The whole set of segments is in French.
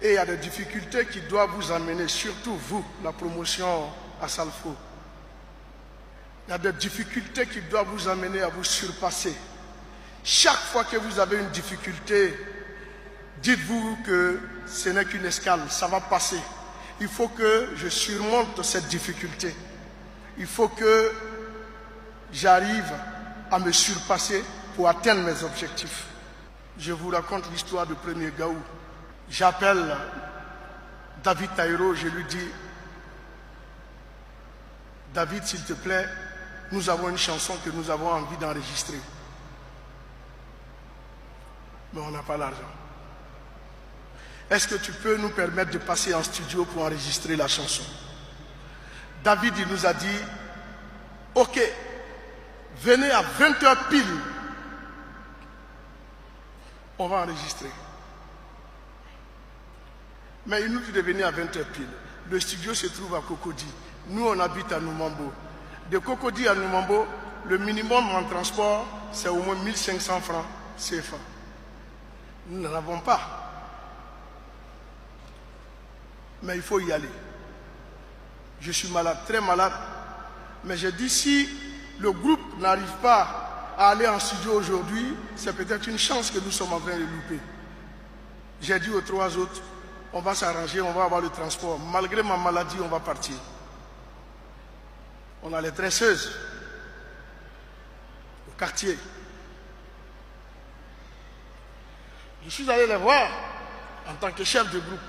Et il y a des difficultés qui doivent vous amener, surtout vous, la promotion à Salfo. Il y a des difficultés qui doivent vous amener à vous surpasser. Chaque fois que vous avez une difficulté, dites-vous que ce n'est qu'une escale, ça va passer. Il faut que je surmonte cette difficulté. Il faut que j'arrive à me surpasser pour atteindre mes objectifs. Je vous raconte l'histoire du premier Gaou. J'appelle David Taïro, je lui dis, David, s'il te plaît, nous avons une chanson que nous avons envie d'enregistrer. Mais on n'a pas l'argent. Est-ce que tu peux nous permettre de passer en studio pour enregistrer la chanson? David, il nous a dit, ok, venez à 20h pile. On va enregistrer. Mais il nous dit de venir à 20h pile. Le studio se trouve à Cocody. Nous, on habite à Noumambo. De Cocody à Noumambo, le minimum en transport, c'est au moins 1500 francs CFA. Nous n'en avons pas. Mais il faut y aller. Je suis malade, très malade. Mais j'ai dit, si le groupe n'arrive pas à aller en studio aujourd'hui, c'est peut-être une chance que nous sommes en train de louper. J'ai dit aux 3 autres, on va s'arranger, on va avoir le transport. Malgré ma maladie, on va partir. On a les tresseuses au quartier. Je suis allé les voir en tant que chef de groupe.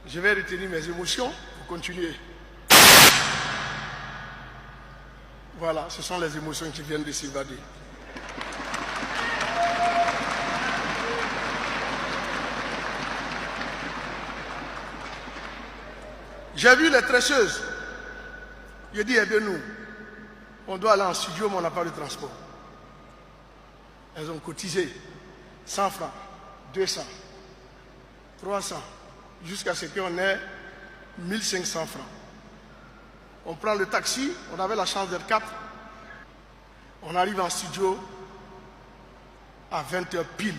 Je vais retenir mes émotions pour continuer. Voilà, ce sont les émotions qui viennent de s'évader. J'ai vu les tresseuses. J'ai dit, aidez-nous. On doit aller en studio, mais on n'a pas de transport. Elles ont cotisé 100 francs, 200, 300, jusqu'à ce qu'on ait 1500 francs. On prend le taxi, on avait la chance d'être 4. On arrive en studio à 20h pile,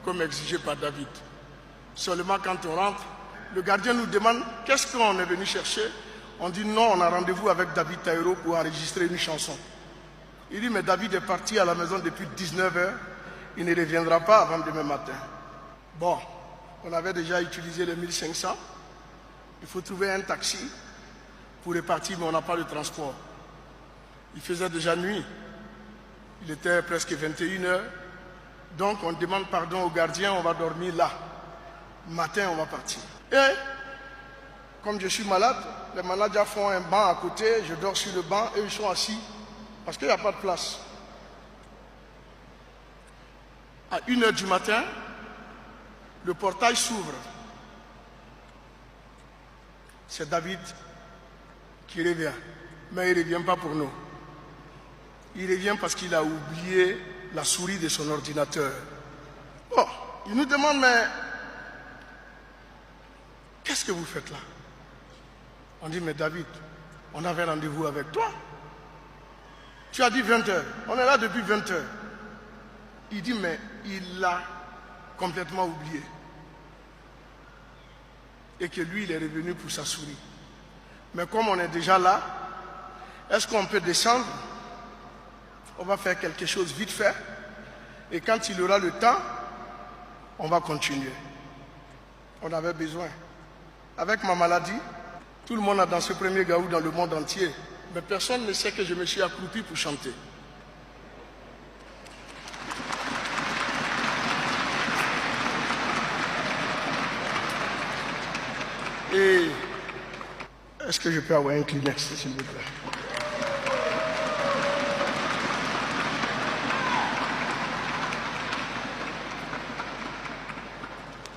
comme exigé par David. Seulement quand on rentre, le gardien nous demande qu'est-ce qu'on est venu chercher. On dit non, on a rendez-vous avec David Taïro pour enregistrer une chanson. Il dit mais David est parti à la maison depuis 19h, il ne reviendra pas avant demain matin. Bon, on avait déjà utilisé les 1500, il faut trouver un taxi pour repartir, mais on n'a pas de transport. Il faisait déjà nuit, il était presque 21h, donc on demande pardon au gardien, on va dormir là. Matin, on va partir. Et comme je suis malade, les managers font un banc à côté, je dors sur le banc et ils sont assis parce qu'il n'y a pas de place. À 1h du matin, le portail s'ouvre. C'est David qui revient. Mais il ne revient pas pour nous. Il revient parce qu'il a oublié la souris de son ordinateur. Bon, il nous demande, mais qu'est-ce que vous faites là? On dit, mais David, on avait rendez-vous avec toi. Tu as dit 20h. On est là depuis 20h. Il dit, mais il l'a complètement oublié. Et que lui, il est revenu pour sa souris. Mais comme on est déjà là, est-ce qu'on peut descendre? On va faire quelque chose vite fait. Et quand il aura le temps, on va continuer. On avait besoin. Avec ma maladie, tout le monde a dansé premier Gaou dans le monde entier. Mais personne ne sait que je me suis accroupi pour chanter. Et est-ce que je peux avoir un Kleenex, s'il vous plaît?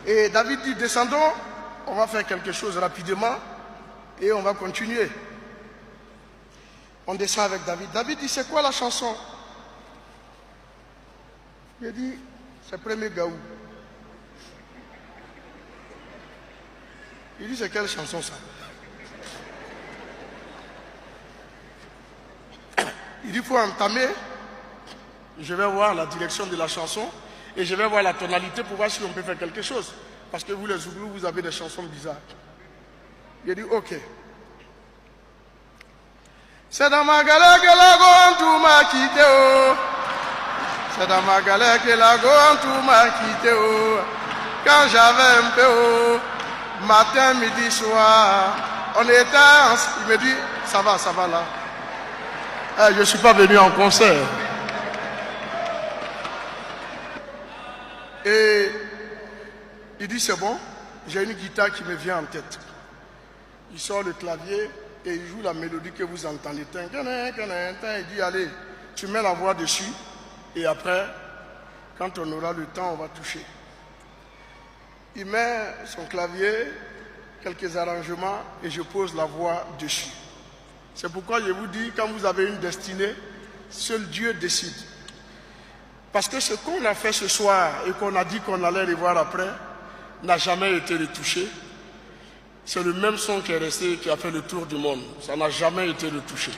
Et David dit, descendons, on va faire quelque chose rapidement et on va continuer. On descend avec David. David dit, c'est quoi la chanson? Il dit, c'est premier Gaou. Il dit, c'est quelle chanson ça? Il dit, il faut entamer. Je vais voir la direction de la chanson. Et je vais voir la tonalité pour voir si on peut faire quelque chose. Parce que vous les Zouglous, vous avez des chansons bizarres. Il a dit ok. C'est dans ma galère que la gomme tout m'a quitté. Oh. C'est dans ma galère que la gomme tout m'a quitté. Oh. Quand j'avais un peu, oh, matin, midi, soir, on était ensemble. Il me dit, ça va là. Je ne suis pas venu en concert. Et il dit, c'est bon, j'ai une guitare qui me vient en tête. Il sort le clavier et il joue la mélodie que vous entendez. Il dit, allez, tu mets la voix dessus et après, quand on aura le temps, on va toucher. Il met son clavier, quelques arrangements et je pose la voix dessus. C'est pourquoi je vous dis, quand vous avez une destinée, seul Dieu décide. Parce que ce qu'on a fait ce soir et qu'on a dit qu'on allait revoir après, n'a jamais été retouché. C'est le même son qui est resté, qui a fait le tour du monde. Ça n'a jamais été retouché.